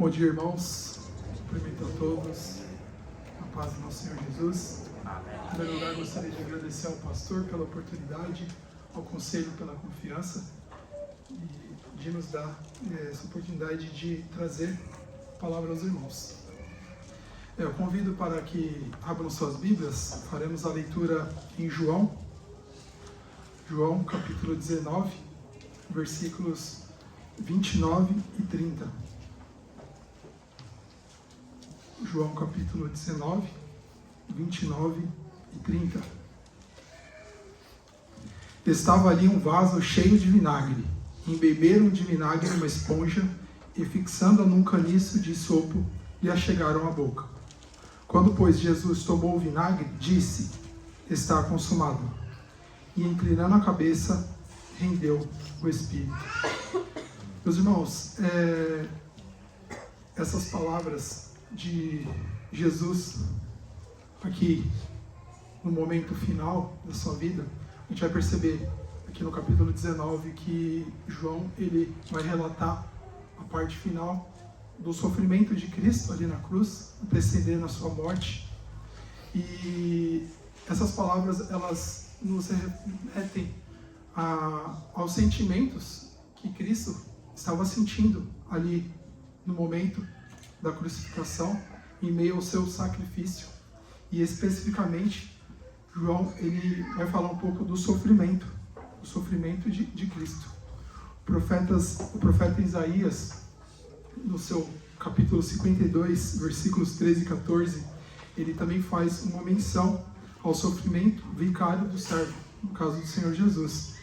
Bom dia, irmãos. Cumprimento a todos. A paz do nosso Senhor Jesus. Em primeiro lugar, gostaria de agradecer ao pastor pela oportunidade, ao conselho pela confiança e de nos dar essa oportunidade de trazer a palavra aos irmãos. Eu convido para que abram suas Bíblias. Faremos a leitura em João capítulo 19, versículos 29 e 30. João capítulo 19, 29 e 30. Estava ali um vaso cheio de vinagre. Embeberam de vinagre uma esponja e, fixando-a num caniço de sopo, lhe achegaram à boca. Quando, pois, Jesus tomou o vinagre, disse: está consumado. E, inclinando a cabeça, rendeu o Espírito. Meus irmãos, essas palavras de Jesus aqui no momento final da sua vida, a gente vai perceber aqui no capítulo 19 que João ele vai relatar a parte final do sofrimento de Cristo ali na cruz, antecedendo a sua morte. E essas palavras elas nos remetem aos sentimentos que Cristo estava sentindo ali no momento da crucificação, em meio ao seu sacrifício. E especificamente, João ele vai falar um pouco do sofrimento de Cristo. O profeta Isaías, no seu capítulo 52, versículos 13 e 14, ele também faz uma menção ao sofrimento vicário do servo, no caso do Senhor Jesus.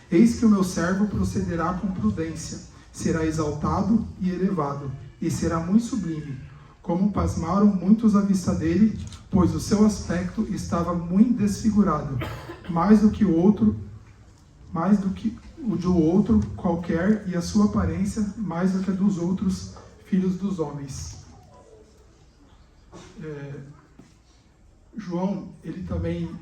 Eis que o meu servo procederá com prudência, será exaltado e elevado, e será muito sublime. Como pasmaram muitos à vista dele, pois o seu aspecto estava muito desfigurado, mais do que o de outro qualquer, e a sua aparência mais do que a dos outros filhos dos homens. João, ele também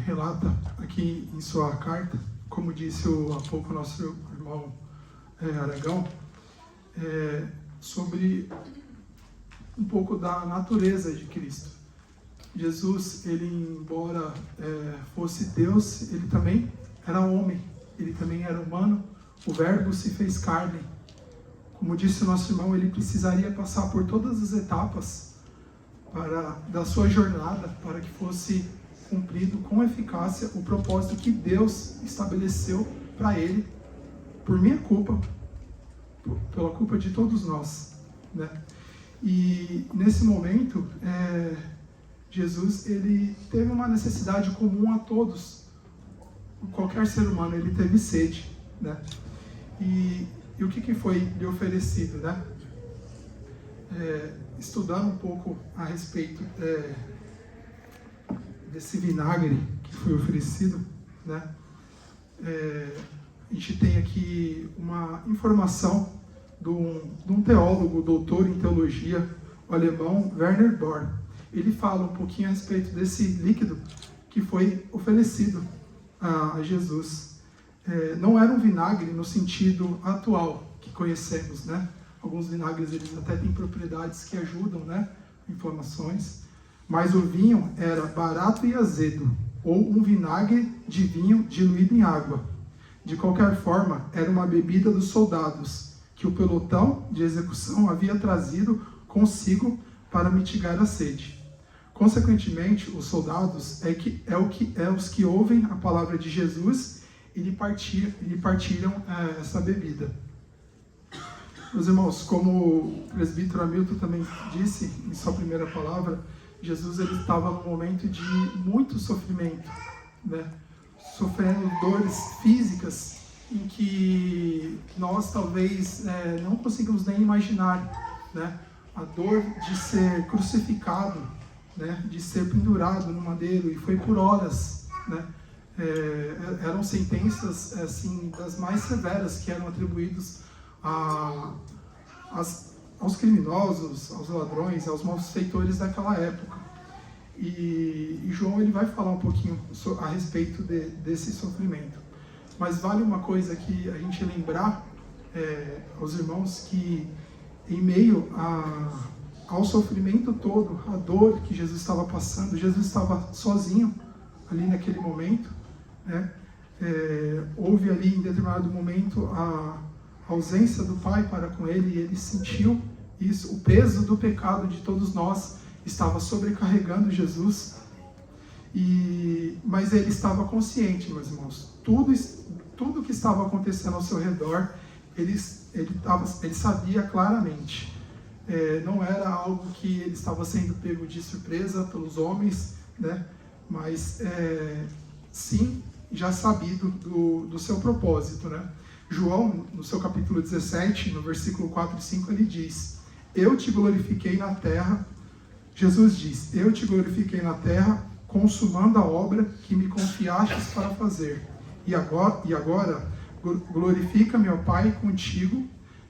relata aqui em sua carta, como disse há pouco o nosso irmão Aragão, sobre um pouco da natureza de Cristo. Jesus, ele embora fosse Deus, ele também era homem, ele também era humano, o Verbo se fez carne. Como disse o nosso irmão, ele precisaria passar por todas as etapas da sua jornada, para que fosse cumprido com eficácia o propósito que Deus estabeleceu para ele, por minha culpa, pela culpa de todos nós, né? E nesse momento, Jesus ele teve uma necessidade comum a todos. Qualquer ser humano, ele teve sede, né? E o que foi lhe oferecido, né? Estudando um pouco a respeito desse vinagre que foi oferecido, né? A gente tem aqui uma informação de um teólogo, doutor em teologia, o alemão Werner Bohr. Ele fala um pouquinho a respeito desse líquido que foi oferecido a Jesus. Não era um vinagre no sentido atual que conhecemos, né? Alguns vinagres eles até têm propriedades que ajudam, né? Inflamações. Mas o vinho era barato e azedo, ou um vinagre de vinho diluído em água. De qualquer forma, era uma bebida dos soldados, que o pelotão de execução havia trazido consigo para mitigar a sede. Consequentemente, os soldados os que ouvem a palavra de Jesus e lhe partilham essa bebida. Meus irmãos, como o presbítero Hamilton também disse em sua primeira palavra, Jesus ele estava num momento de muito sofrimento, né? Sofrendo dores físicas em que nós talvez não conseguimos nem imaginar, né? A dor de ser crucificado, né? De ser pendurado no madeiro, e foi por horas, né? Eram sentenças assim das mais severas que eram atribuídas aos criminosos, aos ladrões, aos malfeitores daquela época. E João ele vai falar um pouquinho a respeito desse sofrimento. Mas vale uma coisa que a gente lembrar aos irmãos, que em meio ao sofrimento todo, a dor que Jesus estava passando, Jesus estava sozinho ali naquele momento, né? Houve ali em determinado momento a ausência do Pai para com ele, e ele sentiu isso, o peso do pecado de todos nós estava sobrecarregando Jesus, mas ele estava consciente, meus irmãos, tudo que estava acontecendo ao seu redor, ele sabia claramente. Não era algo que ele estava sendo pego de surpresa pelos homens, né? Mas sim, já sabido do seu propósito, né? João, no seu capítulo 17, no versículo 4 e 5, ele diz: eu te glorifiquei na terra. Jesus diz: eu te glorifiquei na terra, consumando a obra que me confiastes para fazer. E agora glorifica meu Pai contigo,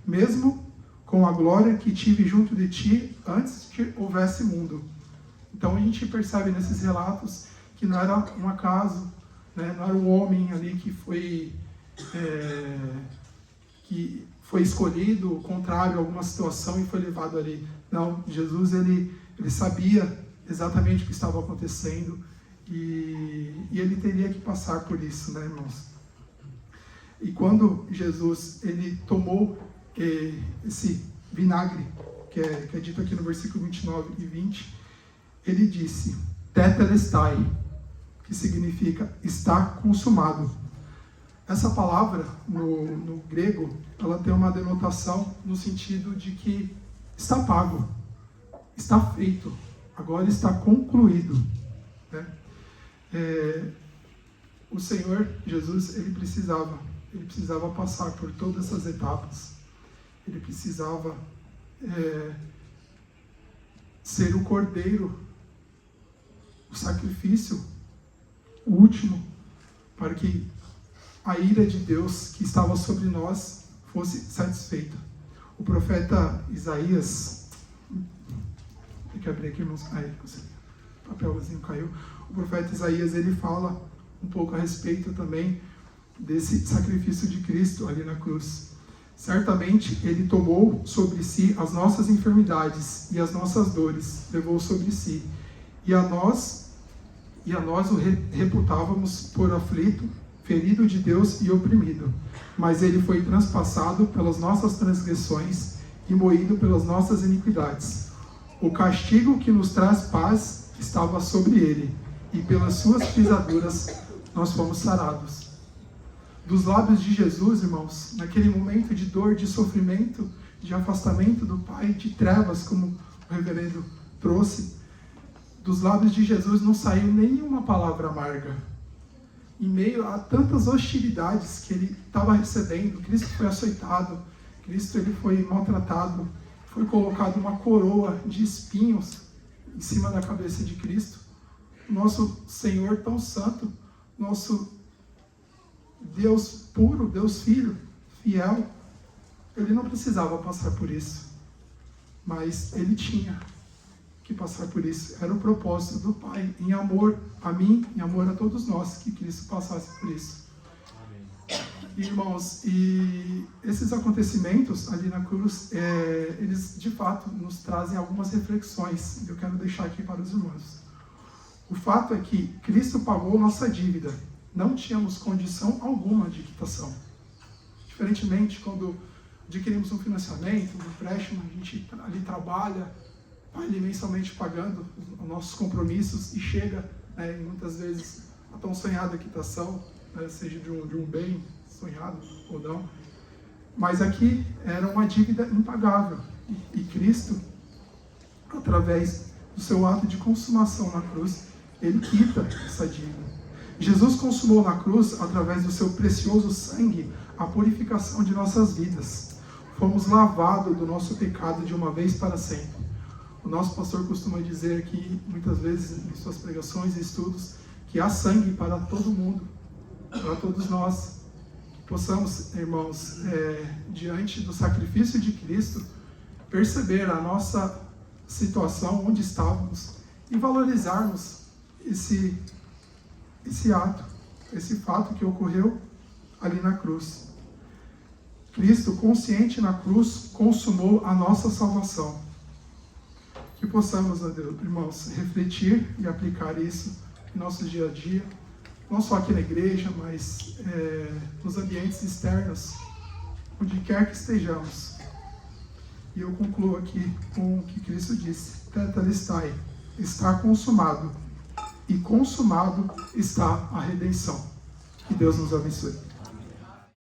mesmo com a glória que tive junto de ti antes que houvesse mundo. Então a gente percebe nesses relatos que não era um acaso, né? Não era um homem ali que foi escolhido contrário a alguma situação e foi levado ali. Não, Jesus ele sabia exatamente o que estava acontecendo e ele teria que passar por isso, né, irmãos? E quando Jesus ele tomou esse vinagre, que é dito aqui no versículo 29 e 20, ele disse: tetelestai, que significa está consumado. Essa palavra no grego, ela tem uma denotação no sentido de que está pago, está feito, agora está concluído, né? O Senhor Jesus, ele precisava passar por todas essas etapas. Ele precisava ser o cordeiro, o sacrifício, o último, para que a ira de Deus que estava sobre nós fosse satisfeita. O profeta Isaías, tem que abrir aqui, irmãos, o papelzinho caiu. O profeta Isaías, ele fala um pouco a respeito também desse sacrifício de Cristo ali na cruz. Certamente ele tomou sobre si as nossas enfermidades e as nossas dores, levou sobre si. E a nós o reputávamos por aflito, ferido de Deus e oprimido. Mas ele foi transpassado pelas nossas transgressões e moído pelas nossas iniquidades. O castigo que nos traz paz estava sobre ele, e pelas suas pisaduras nós fomos sarados. Dos lábios de Jesus, irmãos, naquele momento de dor, de sofrimento, de afastamento do Pai, de trevas, como o reverendo trouxe, dos lábios de Jesus não saiu nenhuma palavra amarga. Em meio a tantas hostilidades que ele estava recebendo, Cristo foi açoitado, Cristo ele foi maltratado, foi colocado uma coroa de espinhos em cima da cabeça de Cristo. Nosso Senhor tão santo, nosso Deus puro, Deus Filho, fiel, ele não precisava passar por isso, mas ele tinha que passar por isso. Era o propósito do Pai, em amor a mim, em amor a todos nós, que Cristo passasse por isso. Amém. Irmãos, e esses acontecimentos ali na cruz, eles de fato nos trazem algumas reflexões, eu quero deixar aqui para os irmãos. O fato é que Cristo pagou nossa dívida, não tínhamos condição alguma de quitação. Diferentemente, quando adquirimos um financiamento, um empréstimo, a gente ali trabalha, vai ali mensalmente pagando os nossos compromissos e chega, muitas vezes, a tão sonhada quitação, seja de um bem sonhado ou não. Mas aqui era uma dívida impagável. E Cristo, através do seu ato de consumação na cruz, ele quita essa dívida. Jesus consumou na cruz, através do seu precioso sangue, a purificação de nossas vidas. Fomos lavados do nosso pecado de uma vez para sempre. O nosso pastor costuma dizer aqui, muitas vezes, em suas pregações e estudos, que há sangue para todo mundo, para todos nós. Que possamos, irmãos, diante do sacrifício de Cristo, perceber a nossa situação, onde estávamos, e valorizarmos esse ato, esse fato que ocorreu ali na cruz. Cristo, consciente na cruz, consumou a nossa salvação. Que possamos, irmãos, refletir e aplicar isso em nosso dia a dia, não só aqui na igreja, mas nos ambientes externos, onde quer que estejamos. E eu concluo aqui com o que Cristo disse: Tetelestai, está consumado, e consumado está a redenção. Que Deus nos abençoe.